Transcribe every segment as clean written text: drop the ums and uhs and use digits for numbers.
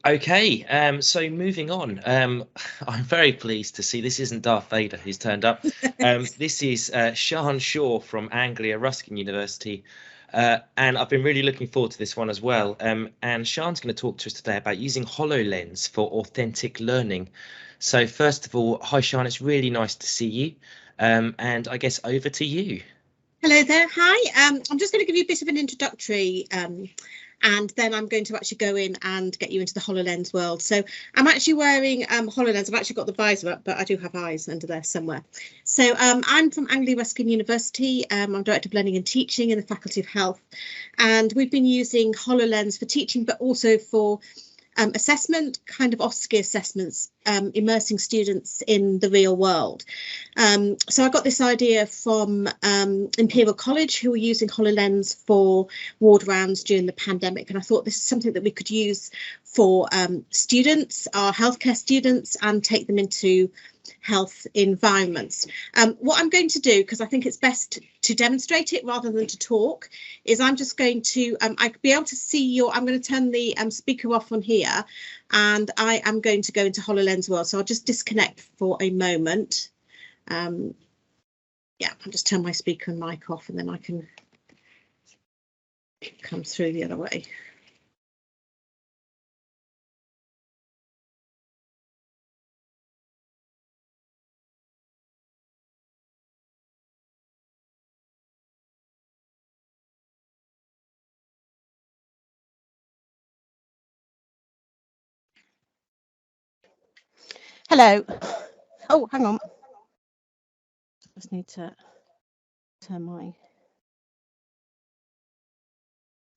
Okay, so moving on, I'm very pleased to see this isn't Darth Vader who's turned up. This is Sian Shaw from Anglia Ruskin University, and I've been really looking forward to this one as well. And Sian's going to talk to us today about using HoloLens for authentic learning. So first of all, hi Sian, it's really nice to see you, and I guess over to you. Hello there. Hi. I'm just going to give you a bit of an introductory and then I'm going to actually go in and get you into the HoloLens world. So I'm actually wearing HoloLens. I've actually got the visor up, but I do have eyes under there somewhere. So I'm from Anglia Ruskin University. I'm Director of Learning and Teaching in the Faculty of Health. And we've been using HoloLens for teaching, but also for assessment, kind of OSCE assessments, immersing students in the real world. So I got this idea from Imperial College, who were using HoloLens for ward rounds during the pandemic. And I thought this is something that we could use for students, our healthcare students, and take them into health environments. What I'm going to do, because I think it's best to demonstrate it rather than to talk, is I'm just going to, I be able to see I'm going to turn the speaker off on here, and I am going to go into HoloLens world. So I'll just disconnect for a moment. Yeah, I'll just turn my speaker and mic off, and then I can come through the other way. Hello. Oh, hang on. Just need to turn my...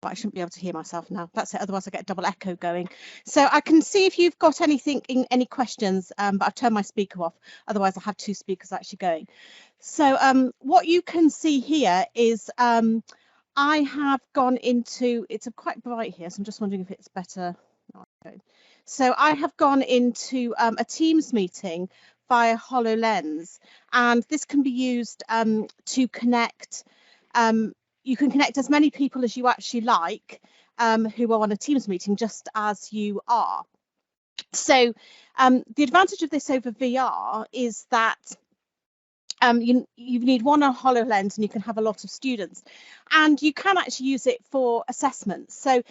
But I shouldn't be able to hear myself now. That's it. Otherwise, I get a double echo going. So I can see if you've got any questions, but I've turned my speaker off. Otherwise, I have two speakers actually going. So what you can see here is I have gone into, it's quite bright here, so I'm just wondering if it's better. So I have gone into a Teams meeting via HoloLens, and this can be used to connect. You can connect as many people as you actually like who are on a Teams meeting, just as you are. So the advantage of this over VR is that you need one on HoloLens and you can have a lot of students, and you can actually use it for assessments. So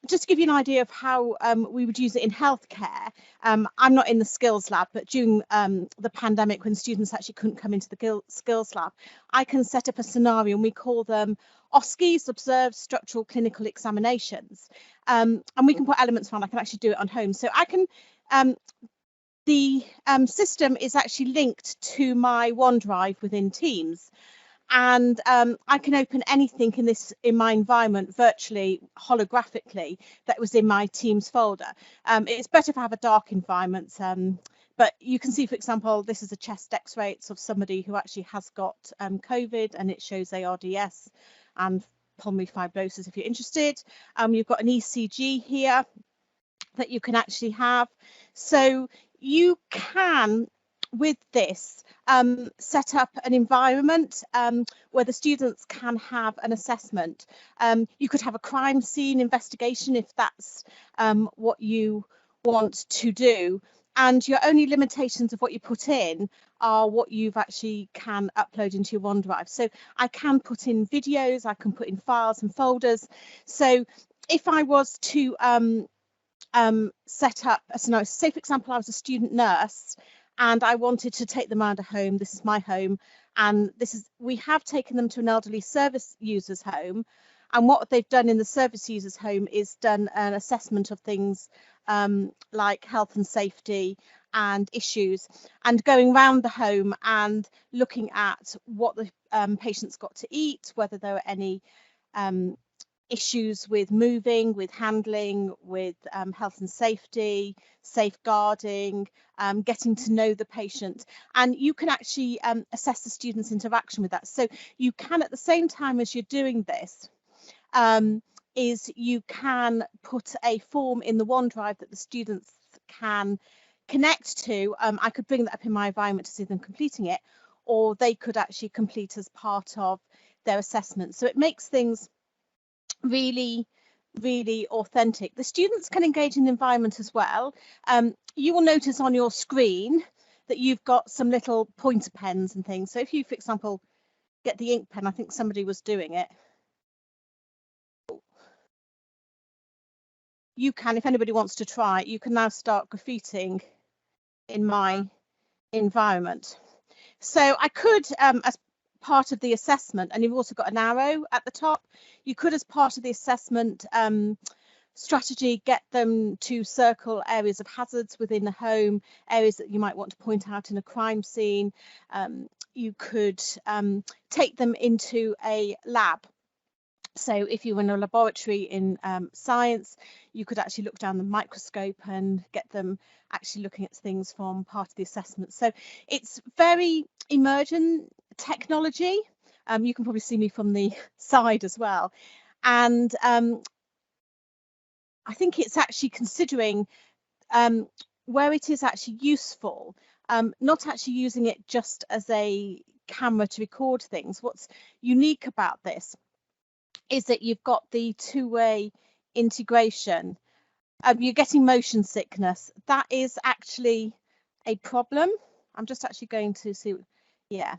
just to give you an idea of how we would use it in healthcare, I'm not in the skills lab, but during the pandemic, when students actually couldn't come into the skills lab, I can set up a scenario, and we call them OSCEs, observed structural clinical examinations, and we can put elements on. I can actually do it on home. So I can the system is actually linked to my OneDrive within Teams, and I can open anything in my environment virtually holographically that was in my Teams folder. It's better if I have a dark environment, but you can see, for example, this is a chest x-ray of somebody who actually has got COVID, and it shows ARDS and pulmonary fibrosis if you're interested. You've got an ECG here that you can actually have. So you can, with this, set up an environment where the students can have an assessment. You could have a crime scene investigation if that's what you want to do. And your only limitations of what you put in are what you've actually can upload into your OneDrive. So I can put in videos, I can put in files and folders. So if I was to set up a scenario, say for example I was a student nurse and I wanted to take them around a home. This is my home, and we have taken them to an elderly service users home, and what they've done in the service users home is done an assessment of things like health and safety and issues, and going around the home and looking at what the patients got to eat, whether there were any issues with moving, with handling, with health and safety, safeguarding, getting to know the patient. And you can actually assess the students' interaction with that. So you can, at the same time as you're doing this, is you can put a form in the OneDrive that the students can connect to. I could bring that up in my environment to see them completing it, or they could actually complete as part of their assessment. So it makes things really really authentic. The students can engage in the environment as well. You will notice on your screen that you've got some little pointer pens and things. So if you, for example, get the ink pen, I think somebody was doing it. You can, if anybody wants to try, you can now start graffitiing in my environment. So I could, as part of the assessment, and you've also got an arrow at the top, you could, as part of the assessment strategy, get them to circle areas of hazards within the home, areas that you might want to point out in a crime scene. You could take them into a lab. So if you were in a laboratory in science, you could actually look down the microscope and get them actually looking at things from part of the assessment. So it's very emergent technology. You can probably see me from the side as well. And I think it's actually considering where it is actually useful, not actually using it just as a camera to record things. What's unique about this is that you've got the two-way integration. You're getting motion sickness. That is actually a problem. I'm just actually going to see, yeah.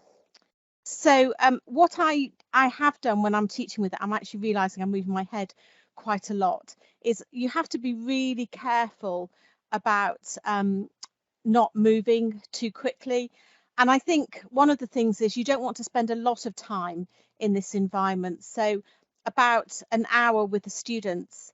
So what I have done when I'm teaching with it, I'm actually realizing I'm moving my head quite a lot, is you have to be really careful about not moving too quickly. And I think one of the things is you don't want to spend a lot of time in this environment. So about an hour with the students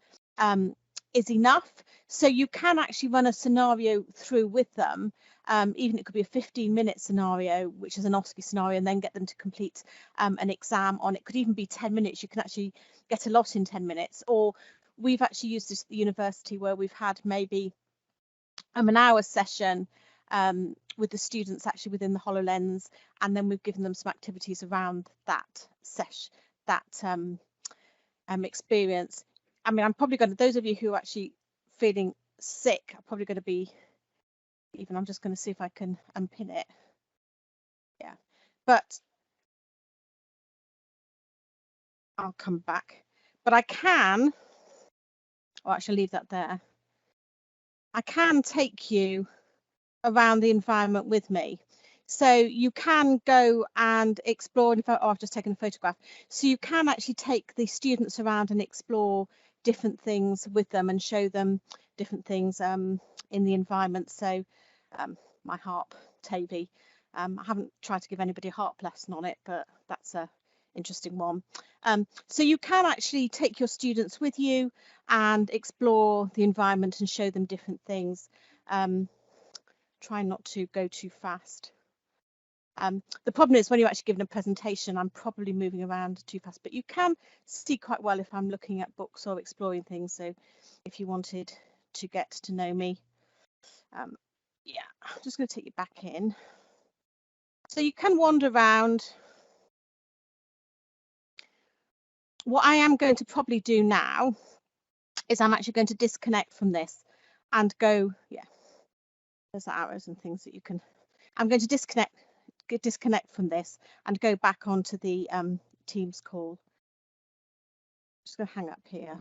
is enough. So you can actually run a scenario through with them. Even it could be a 15-minute scenario, which is an OSCE scenario, and then get them to complete an exam on it. Could even be 10 minutes. You can actually get a lot in 10 minutes. Or we've actually used this at the university where we've had maybe an hour session with the students actually within the HoloLens, and then we've given them some activities around that session, that experience. I mean, I'm probably going to, those of you who are actually feeling sick are probably going to be, even, I'm just going to see if I can unpin it. Yeah, but I'll come back. But I can, or actually leave that there. I can take you around the environment with me. So you can go and explore. In fact, oh, I've just taken a photograph. So you can actually take the students around and explore different things with them and show them different things in the environment. So my harp, Toby, I haven't tried to give anybody a harp lesson on it, but that's a interesting one. So you can actually take your students with you and explore the environment and show them different things. Try not to go too fast. The problem is when you're actually given a presentation, I'm probably moving around too fast, but you can see quite well if I'm looking at books or exploring things. So if you wanted to get to know me, yeah, I'm just going to take you back in. So you can wander around. What I am going to probably do now is I'm actually going to disconnect from this and go, yeah, there's the arrows and things that you can, I'm going to disconnect from this and go back onto the Teams call. Just going to hang up here.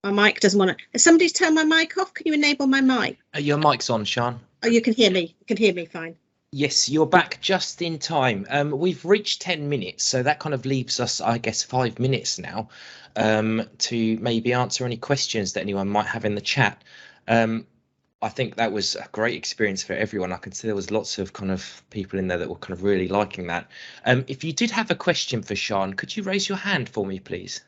My mic doesn't want to. If somebody's turned my mic off, can you enable my mic? Your mic's on, Sian. Oh, you can hear me. You can hear me fine. Yes, you're back just in time. We've reached 10 minutes, so that kind of leaves us, I guess, 5 minutes now to maybe answer any questions that anyone might have in the chat. I think that was a great experience for everyone. I can see there was lots of kind of people in there that were kind of really liking that. If you did have a question for Sian, could you raise your hand for me, please?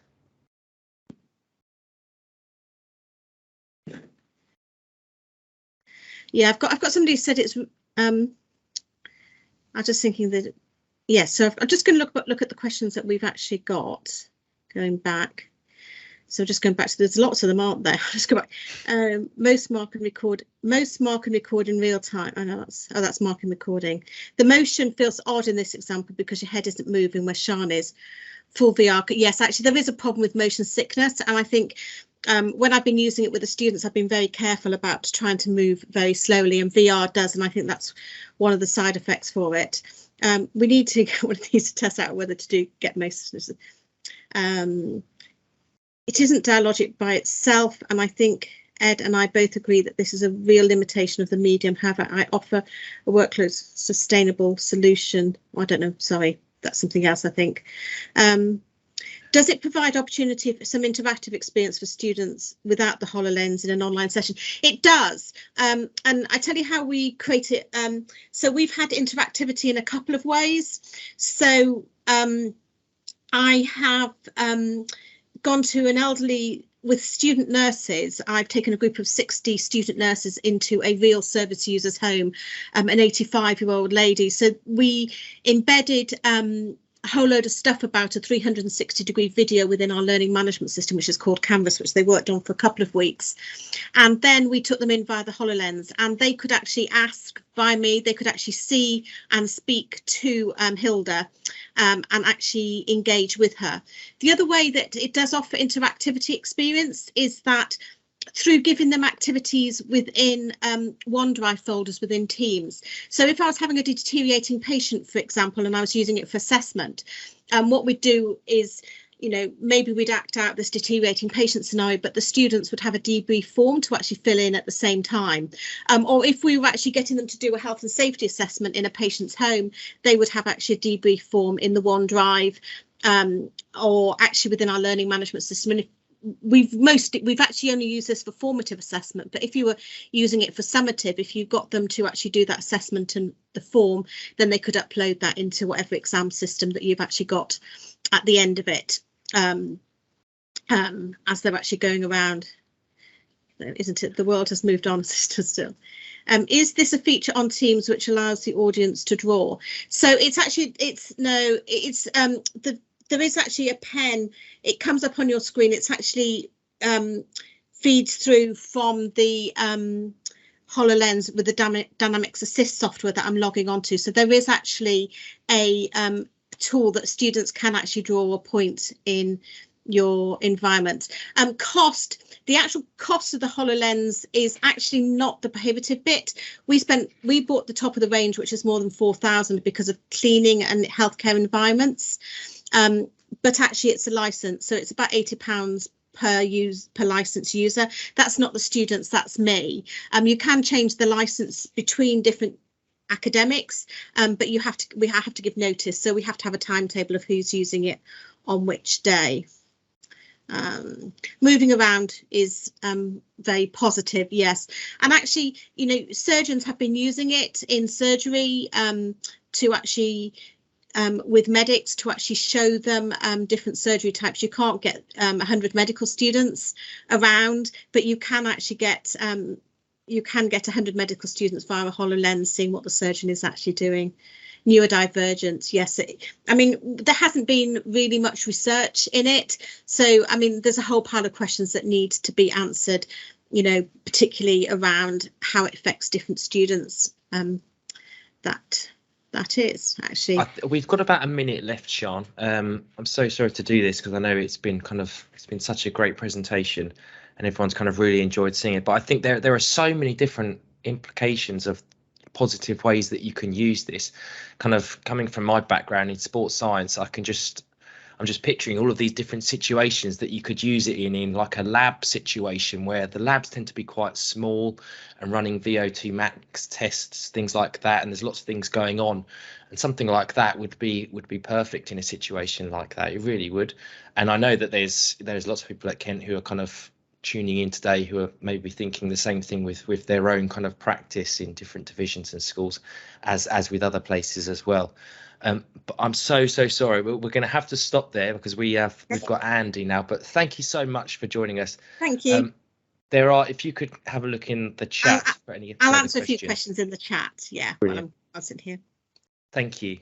Yeah, I've got somebody who said it's I was just thinking that, yes, so I'm just going to look at the questions that we've actually got going back. So just going back to, there's lots of them, aren't there? Let's go back. Most mark and record in real time. I know that's mark and recording. The motion feels odd in this example because your head isn't moving where Sian is. Full VR. Yes, actually there is a problem with motion sickness, and I think when I've been using it with the students, I've been very careful about trying to move very slowly, and VR does, and I think that's one of the side effects for it. We need to get one of these to test out whether to get motion. It isn't dialogic by itself, and I think Ed and I both agree that this is a real limitation of the medium. However, I offer a workload sustainable solution. I don't know, sorry, that's something else, I think. Does it provide opportunity for some interactive experience for students without the HoloLens in an online session? It does, and I tell you how we create it. So we've had interactivity in a couple of ways. So I have gone to an elderly with student nurses. I've taken a group of 60 student nurses into a real service user's home, an 85-year-old lady. So we embedded a whole load of stuff about a 360-degree video within our learning management system, which is called Canvas, which they worked on for a couple of weeks. And then we took them in via the HoloLens, and they could actually ask by me, they could actually see and speak to Hilda and actually engage with her. The other way that it does offer interactivity experience is that through giving them activities within OneDrive folders within Teams. So if I was having a deteriorating patient, for example, and I was using it for assessment, what we'd do is, maybe we'd act out this deteriorating patient scenario, but the students would have a debrief form to actually fill in at the same time. Or if we were actually getting them to do a health and safety assessment in a patient's home, they would have actually a debrief form in the OneDrive or actually within our learning management system. And if we've actually only used this for formative assessment, but if you were using it for summative, if you got them to actually do that assessment and the form, then they could upload that into whatever exam system that you've actually got at the end of it, as they're actually going around. Isn't it? The world has moved on still. Is this a feature on Teams which allows the audience to draw? So it's actually, there is actually a pen. It comes up on your screen. It's actually feeds through from the HoloLens with the Dynamics Assist software that I'm logging onto. So there is actually a tool that students can actually draw a point in your environment. The actual cost of the HoloLens is actually not the prohibitive bit. We bought the top of the range, which is more than 4,000 because of cleaning and healthcare environments. But actually it's a license, so it's about £80 per license user. That's not the students, that's me. You can change the license between different academics, but we have to give notice, so we have to have a timetable of who's using it on which day. Moving around is very positive, yes. And actually, surgeons have been using it in surgery to actually with medics to actually show them different surgery types. You can't get 100 medical students around, but you can actually get 100 medical students via a HoloLens seeing what the surgeon is actually doing. Neurodivergence, yes. There hasn't been really much research in it, so there's a whole pile of questions that need to be answered, particularly around how it affects different students. That is actually. We've got about a minute left, Sian. I'm so sorry to do this because I know it's been such a great presentation, and everyone's kind of really enjoyed seeing it. But I think there are so many different implications of positive ways that you can use this. Kind of coming from my background in sports science, I'm just picturing all of these different situations that you could use it in like a lab situation where the labs tend to be quite small and running VO2 max tests, things like that, and there's lots of things going on, and something like that would be perfect in a situation like that. It really would. And I know that there's lots of people at Kent who are kind of tuning in today who are maybe thinking the same thing with their own kind of practice in different divisions and schools as with other places as well. But I'm so sorry, we're going to have to stop there because we've got Andy now, but thank you so much for joining us. Thank you. If you could have a look in the chat for any I'll answer a few questions in the chat, yeah. Brilliant. While I'm sitting here. Thank you.